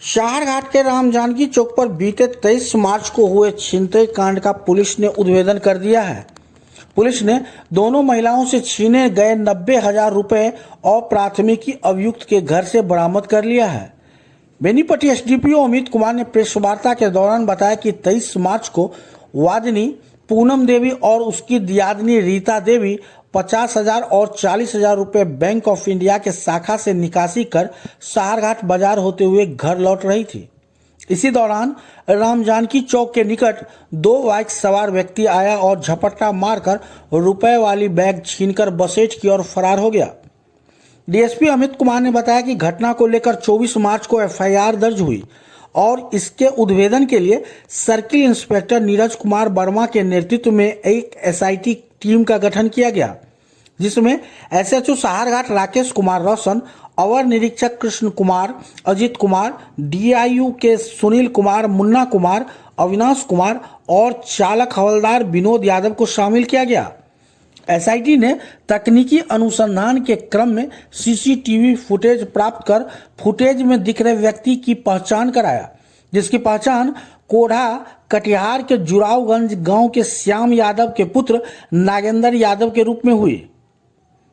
शाहरघाट के राम जानकी चौक पर बीते 23 मार्च को हुए छिनतई कांड का पुलिस ने उद्भेदन कर दिया है। पुलिस ने दोनों महिलाओं से छीने गए 90,000 रुपए और प्राथमिकी अभियुक्त के घर से बरामद कर लिया है। बेनीपट्टी एसडीपीओ अमित कुमार ने प्रेस वार्ता के दौरान बताया कि 23 मार्च को वादिनी पूनम देवी और उसकी दियादनी रीता देवी 50,000 और 40,000 रुपए बैंक ऑफ इंडिया के शाखा से निकासी कर शाहरघाट बाजार होते हुए घर लौट रही थी। इसी दौरान राम जानकी चौक के निकट दो बाइक सवार व्यक्ति आया और झपट्टा मारकर रुपए वाली बैग छीनकर बसेट की ओर फरार हो गया। डीएसपी अमित कुमार ने बताया कि घटना को लेकर 24 मार्च को एफआईआर दर्ज हुई और इसके उद्भेदन के लिए सर्किल इंस्पेक्टर नीरज कुमार वर्मा के नेतृत्व में एक एसआईटी टीम का गठन किया गया, जिसमें एसएचओ शाहरघाट राकेश कुमार रोशन, अवर निरीक्षक कृष्ण कुमार, अजित कुमार, डीआईयू के सुनील कुमार, मुन्ना कुमार, अविनाश कुमार और चालक हवलदार विनोद यादव को शामिल किया गया। एसआईटी ने तकनीकी अनुसंधान के क्रम में सीसीटीवी फुटेज प्राप्त कर फुटेज में दिख रहे व्यक्ति की पहचान कराया, जिसकी पहचान कोढ़ा कटिहार के जुरावगंज गांव के श्याम यादव के पुत्र नागेंद्र यादव के रूप में हुई।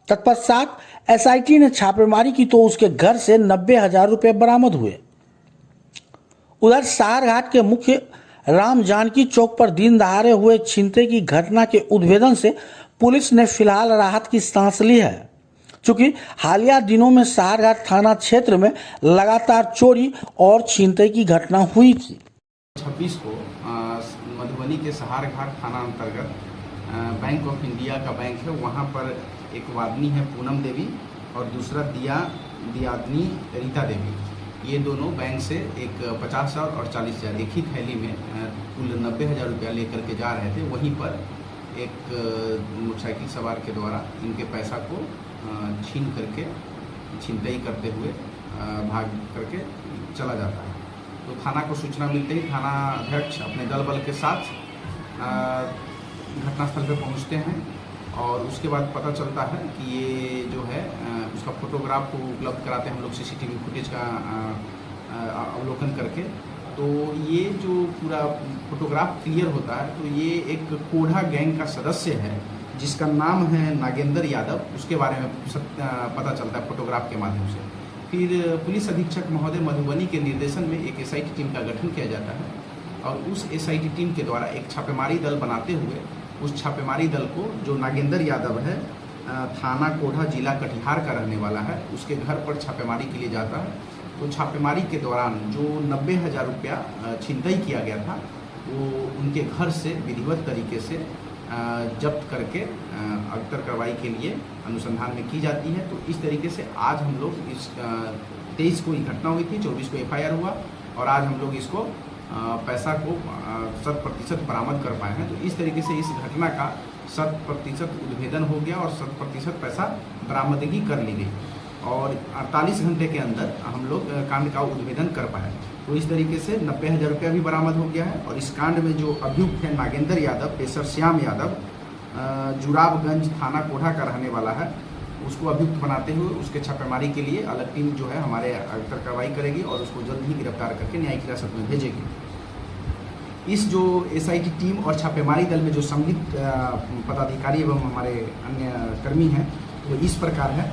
तत्पश्चात एसआईटी ने छापेमारी की तो उसके घर से 90,000 रुपए बरामद हुए। उधर शाहरघाट के मुख्य राम जानकी चौक पर दिन दहाड़े हुए छिनतई की घटना के उद्भेदन से पुलिस ने फिलहाल राहत की सांस ली है, चूंकि हालिया दिनों में शाहरघाट थाना क्षेत्र में लगातार चोरी और छिनतई की घटना हुई थी। 26 को मधुबनी के सहारघाट थाना अंतर्गत बैंक ऑफ इंडिया का बैंक है, वहाँ पर एक वादिनी है पूनम देवी और दूसरा दियादनी रीता देवी। ये दोनों बैंक से एक 50,000 और 40,000 एक ही थैली में कुल 90,000 रुपया लेकर के जा रहे थे। वहीं पर एक मोटरसाइकिल सवार के द्वारा इनके पैसा को छीन करके छिनतई करते हुए भाग करके चला जाता है। तो थाना को सूचना मिलते ही थाना अध्यक्ष अपने दल बल के साथ घटनास्थल पर पहुंचते हैं और उसके बाद पता चलता है कि ये जो है उसका फोटोग्राफ को उपलब्ध कराते हैं हम लोग सीसीटीवी फुटेज का अवलोकन करके। तो ये जो पूरा फोटोग्राफ क्लियर होता है तो ये एक कोढ़ा गैंग का सदस्य है जिसका नाम है नागेंद्र यादव। उसके बारे में पता चलता है फोटोग्राफ के माध्यम से। फिर पुलिस अधीक्षक महोदय मधुबनी के निर्देशन में एक एसआईटी टीम का गठन किया जाता है और उस एसआईटी टीम के द्वारा एक छापेमारी दल बनाते हुए उस छापेमारी दल को, जो नागेंद्र यादव है, थाना कोढ़ा जिला कटिहार का रहने वाला है, उसके घर पर छापेमारी के लिए जाता है। तो छापेमारी के दौरान जो 90,000 रुपया छिनतई किया गया था वो उनके घर से विधिवत तरीके से जब्त करके अग्तर कार्रवाई के लिए अनुसंधान में की जाती है। तो इस तरीके से आज हम लोग इस 23 को ये घटना हुई थी, 24 को एफआईआर हुआ और आज हम लोग इसको पैसा को 100% बरामद कर पाए हैं। तो इस तरीके से इस घटना का 100% उद्भेदन हो गया और 100% पैसा बरामदगी कर ली गई और 48 घंटे के अंदर हम लोग कांड का उद्भेदन कर पाए। तो इस तरीके से 90,000 रुपया भी बरामद हो गया है और इस कांड में जो अभियुक्त है नागेंद्र यादव पेशर श्याम यादव जुरावगंज थाना कोढ़ा का रहने वाला है, उसको अभियुक्त बनाते हुए उसके छापेमारी के लिए अलग टीम जो है हमारे अग्तर कार्रवाई करेगी और उसको जल्द ही गिरफ्तार करके न्यायिक हिरासत में भेजेगी। इस जो एसआईटी टीम और छापेमारी दल में जो सम्मिलित पदाधिकारी एवं हमारे अन्य कर्मी हैं वो इस प्रकार है